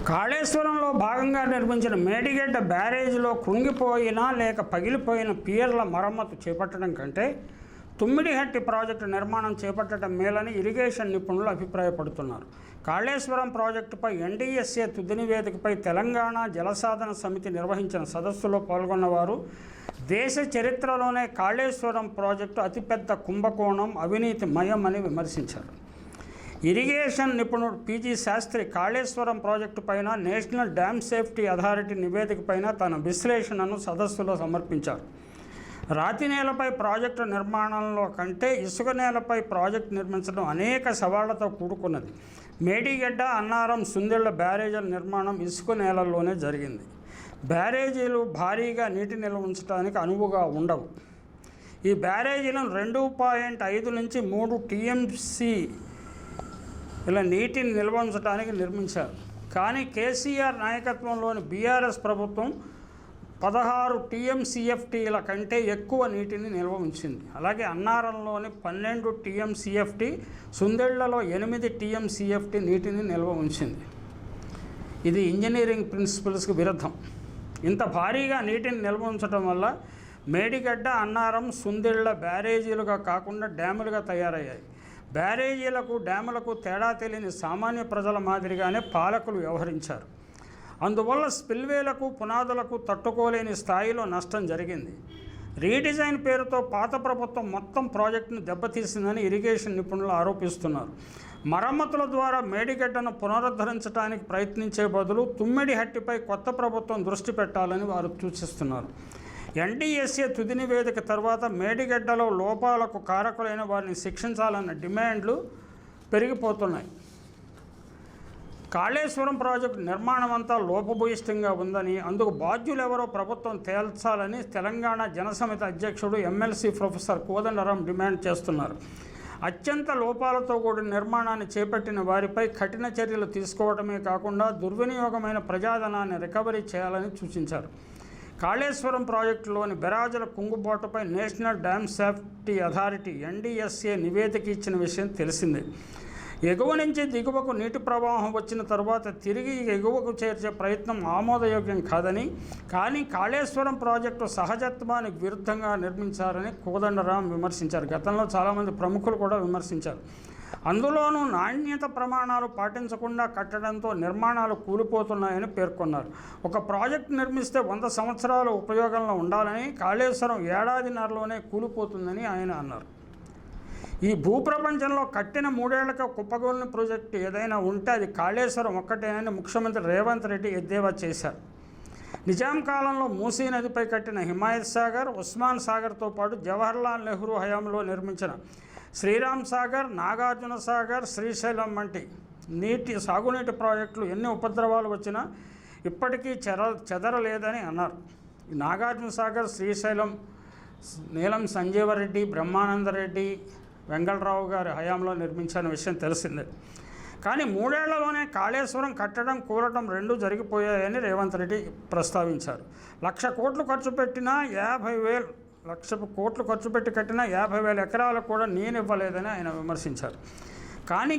కాళేశ్వరంలో భాగంగా నిర్మించిన మేడిగడ్డ బ్యారేజీలో కృంగిపోయిన లేక పగిలిపోయిన పియర్ల మరమ్మతు చేపట్టడం కంటే తుమ్మిడిహట్టి ప్రాజెక్టు నిర్మాణం చేపట్టడం మేలని ఇరిగేషన్ నిపుణులు అభిప్రాయపడుతున్నారు. కాళేశ్వరం ప్రాజెక్టుపై ఎన్డీఎస్ఏ తుది నివేదికపై తెలంగాణ జలసాధన సమితి నిర్వహించిన సదస్సులో పాల్గొన్నవారు దేశ చరిత్రలోనే కాళేశ్వరం ప్రాజెక్టు అతిపెద్ద కుంభకోణం, అవినీతిమయమని విమర్శించారు. ఇరిగేషన్ నిపుణుడు పీజీ శాస్త్రి కాళేశ్వరం ప్రాజెక్టు పైన నేషనల్ డ్యామ్ సేఫ్టీ అథారిటీ నివేదిక పైన తన విశ్లేషణను సదస్సులో సమర్పించారు. రాతి నేలపై ప్రాజెక్టు నిర్మాణంలో కంటే ఇసుక నేలపై ప్రాజెక్టు నిర్మించడం అనేక సవాళ్లతో కూడుకున్నది. మేడిగడ్డ, అన్నారం, సుందిళ్ల బ్యారేజీల నిర్మాణం ఇసుక నేలల్లోనే జరిగింది. బ్యారేజీలు భారీగా నీటి నిల్వ ఉంచడానికి అనువుగా ఉండవు. ఈ బ్యారేజీలను 2.5 నుంచి 3 టీఎంసీ ఇలా నీటిని నిల్వ ఉంచడానికి నిర్మించారు. కానీ కేసీఆర్ నాయకత్వంలోని బీఆర్ఎస్ ప్రభుత్వం 16 టీఎంసీఎఫ్టీల కంటే ఎక్కువ నీటిని నిల్వ ఉంచింది. అలాగే అన్నారంలోని 12 టీఎంసీఎఫ్టీ, సుందెళ్లలో 8 టీఎంసీఎఫ్టీ నీటిని నిల్వ ఉంచింది. ఇది ఇంజనీరింగ్ ప్రిన్సిపల్స్కి విరుద్ధం. ఇంత భారీగా నీటిని నిల్వ ఉంచడం వల్ల మేడిగడ్డ, అన్నారం, సుందెళ్ల బ్యారేజీలుగా కాకుండా డ్యాములుగా తయారయ్యాయి. బ్యారేజీలకు, డ్యాములకు తేడా తెలియని సామాన్య ప్రజల మాదిరిగానే పాలకులు వ్యవహరించారు. అందువల్ల స్పిల్వేలకు, పునాదులకు తట్టుకోలేని స్థాయిలో నష్టం జరిగింది. రీడిజైన్ పేరుతో పాత ప్రభుత్వం మొత్తం ప్రాజెక్టును దెబ్బతీసిందని ఇరిగేషన్ నిపుణులు ఆరోపిస్తున్నారు. మరమ్మతుల ద్వారా మేడిగడ్డను పునరుద్ధరించడానికి ప్రయత్నించే బదులు తుమ్మిడిహట్టిపై కొత్త ప్రభుత్వం దృష్టి పెట్టాలని వారు సూచిస్తున్నారు. ఎన్డీఎస్ఏ తుది నివేదిక తర్వాత మేడిగడ్డలో లోపాలకు కారకులైన వారిని శిక్షించాలన్న డిమాండ్లు పెరిగిపోతున్నాయి. కాళేశ్వరం ప్రాజెక్టు నిర్మాణం అంతా లోపభూయిష్టంగా ఉందని, అందుకు బాధ్యులెవరో ప్రభుత్వం తేల్చాలని తెలంగాణ జనసమితి అధ్యక్షుడు ఎమ్మెల్సీ ప్రొఫెసర్ కోదండరాం డిమాండ్ చేస్తున్నారు. అత్యంత లోపాలతో కూడిన నిర్మాణాన్ని చేపట్టిన వారిపై కఠిన చర్యలు తీసుకోవడమే కాకుండా దుర్వినియోగమైన ప్రజాధనాన్ని రికవరీ చేయాలని సూచించారు. కాళేశ్వరం ప్రాజెక్టులోని బెరాజుల కుంగుబాటుపై national dam safety authority NDSA నివేదిక ఇచ్చిన విషయం తెలిసిందే. ఎగువ నుంచి దిగువకు నీటి ప్రవాహం వచ్చిన తర్వాత తిరిగి ఎగువకు చేర్చే ప్రయత్నం ఆమోదయోగ్యం కాదని, కానీ కాళేశ్వరం ప్రాజెక్టు సహజత్వానికి విరుద్ధంగా నిర్మించారని కోదండరాం విమర్శించారు. గతంలో చాలామంది ప్రముఖులు కూడా విమర్శించారు. అందులోనూ నాణ్యత ప్రమాణాలు పాటించకుండా కట్టడంతో నిర్మాణాలు కూలిపోతున్నాయని పేర్కొన్నారు. ఒక ప్రాజెక్టు నిర్మిస్తే 100 సంవత్సరాలు ఉపయోగంలో ఉండాలని, కాళేశ్వరం ఏడాదిన్నరలోనే కూలిపోతుందని ఆయన అన్నారు. ఈ భూప్రపంచంలో కట్టిన 3 ఏళ్లకు కుప్పగోలిన ప్రాజెక్టు ఏదైనా ఉంటే అది కాళేశ్వరం ఒక్కటేనని ముఖ్యమంత్రి రేవంత్ రెడ్డి ఎద్దేవా చేశారు. నిజాం కాలంలో మూసీ నదిపై కట్టిన హిమాయత్ సాగర్, ఉస్మాన్ సాగర్తో పాటు జవహర్లాల్ నెహ్రూ హయాంలో నిర్మించిన శ్రీరామ్ సాగర్, నాగార్జున సాగర్, శ్రీశైలం వంటి సాగునీటి ప్రాజెక్టులు ఎన్ని ఉపద్రవాలు వచ్చినా ఇప్పటికీ చెదరలేదని అన్నారు. నాగార్జున సాగర్, శ్రీశైలం నీలం సంజీవరెడ్డి, బ్రహ్మానందరెడ్డి, వెంగళరావు గారి హయాంలో నిర్మించిన విషయం తెలిసిందే. కానీ 3 ఏళ్లలోనే కాళేశ్వరం కట్టడం, కూలటం 2 జరిగిపోయాయని రేవంత్ రెడ్డి ప్రస్తావించారు. 1,00,000 కోట్లు ఖర్చు పెట్టినా 1,00,000 కోట్లు ఖర్చు పెట్టి కట్టిన 50,000 ఎకరాలకు కూడా నీనివ్వలేదని ఆయన విమర్శించారు. కానీ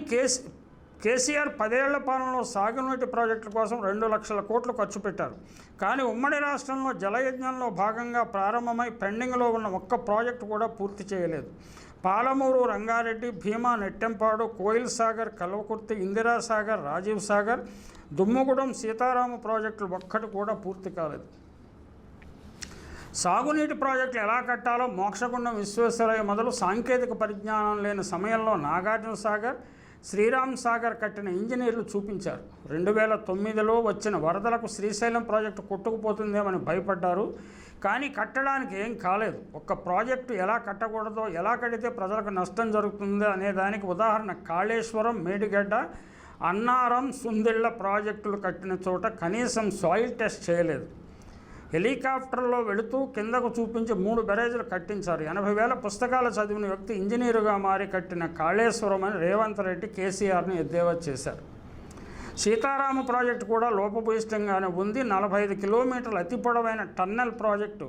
కేసీఆర్ 10 ఏళ్ల పాలనలో సాగునీటి ప్రాజెక్టుల కోసం 2,00,000 కోట్లు ఖర్చు పెట్టారు. కానీ ఉమ్మడి రాష్ట్రంలో జలయజ్ఞంలో భాగంగా ప్రారంభమై పెండింగ్లో ఉన్న ఒక్క ప్రాజెక్టు కూడా పూర్తి చేయలేదు. పాలమూరు, రంగారెడ్డి, భీమా, నెట్టెంపాడు, కోయిల్ సాగర్, కల్వకుర్తి, ఇందిరాసాగర్, రాజీవ్ సాగర్, దుమ్ముగూడెం, సీతారామ ప్రాజెక్టులు ఒక్కటి కూడా పూర్తి కాలేదు. సాగునీటి ప్రాజెక్టులు ఎలా కట్టాలో మోక్షగుండం విశ్వేశ్వరయ్య మొదలు సాంకేతిక పరిజ్ఞానం లేని సమయంలో నాగార్జున సాగర్, శ్రీరామ్ సాగర్ కట్టిన ఇంజనీర్లు చూపించారు. 2009లో వచ్చిన వరదలకు శ్రీశైలం ప్రాజెక్టు కొట్టుకుపోతుందేమని భయపడ్డారు. కానీ కట్టడానికి ఏం కాలేదు. ఒక్క ప్రాజెక్టు ఎలా కట్టకూడదో, ఎలా కడితే ప్రజలకు నష్టం జరుగుతుందో అనే దానికి ఉదాహరణ కాళేశ్వరం, మేడిగడ్డ, అన్నారం, సుందిళ్ల ప్రాజెక్టులు కట్టిన చోట కనీసం సాయిల్ టెస్ట్ చేయలేదు. హెలికాప్టర్లో వెళుతూ కిందకు చూపించి 3 బ్యారేజీలు కట్టించారు. 80,000 పుస్తకాలు చదివిన వ్యక్తి ఇంజనీరుగా మారి కట్టిన కాళేశ్వరం అని రేవంత్ రెడ్డి కేసీఆర్ని ఎద్దేవా చేశారు. సీతారామ ప్రాజెక్టు కూడా లోపభూయిష్టంగానే ఉంది. 45 కిలోమీటర్ల అతి పొడవైన టన్నెల్ ప్రాజెక్టు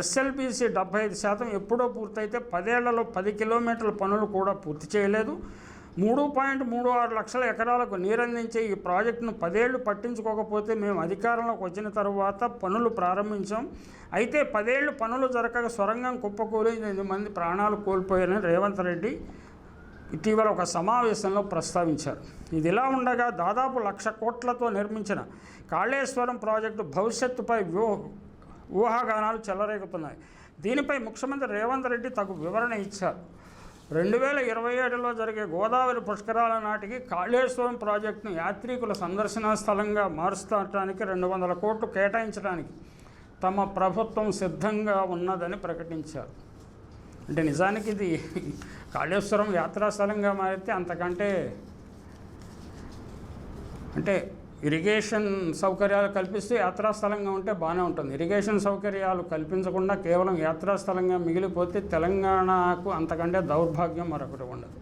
ఎస్ఎల్బీసీ 75% ఎప్పుడో పూర్తయితే 10 ఏళ్లలో 10 కిలోమీటర్ల పనులు కూడా పూర్తి చేయలేదు. 3.36 లక్షల ఎకరాలకు నీరందించే ఈ ప్రాజెక్టును 10 ఏళ్లు పట్టించుకోకపోతే మేము అధికారంలోకి వచ్చిన తరువాత పనులు ప్రారంభించాం. అయితే 10 ఏళ్లు పనులు జరగక సొరంగం కుప్పకూలి 8 మంది ప్రాణాలు కోల్పోయారని రేవంత్ రెడ్డి ఇటీవల ఒక సమావేశంలో ప్రస్తావించారు. ఇదిలా ఉండగా దాదాపు 1,00,000 కోట్లతో నిర్మించిన కాళేశ్వరం ప్రాజెక్టు భవిష్యత్తుపై ఊహాగానాలు చెలరేగుతున్నాయి. దీనిపై ముఖ్యమంత్రి రేవంత్ రెడ్డి తగు వివరణ ఇచ్చారు. 2027లో జరిగే గోదావరి పుష్కరాల నాటికి కాళేశ్వరం ప్రాజెక్టును యాత్రికుల సందర్శనా స్థలంగా మారుస్తానికి 200 కోట్లు కేటాయించడానికి తమ ప్రభుత్వం సిద్ధంగా ఉన్నదని ప్రకటించారు. అంటే నిజానికి ఇది కాళేశ్వరం యాత్రాస్థలంగా మారితే అంతకంటే అంటే ఇరిగేషన్ సౌకర్యాలు కల్పిస్తే యాత్రాస్థలంగా ఉంటే బాగానే ఉంటుంది. ఇరిగేషన్ సౌకర్యాలు కల్పించకుండా కేవలం యాత్రాస్థలంగా మిగిలిపోతే తెలంగాణకు అంతకంటే దౌర్భాగ్యం మరొకటి ఉండదు.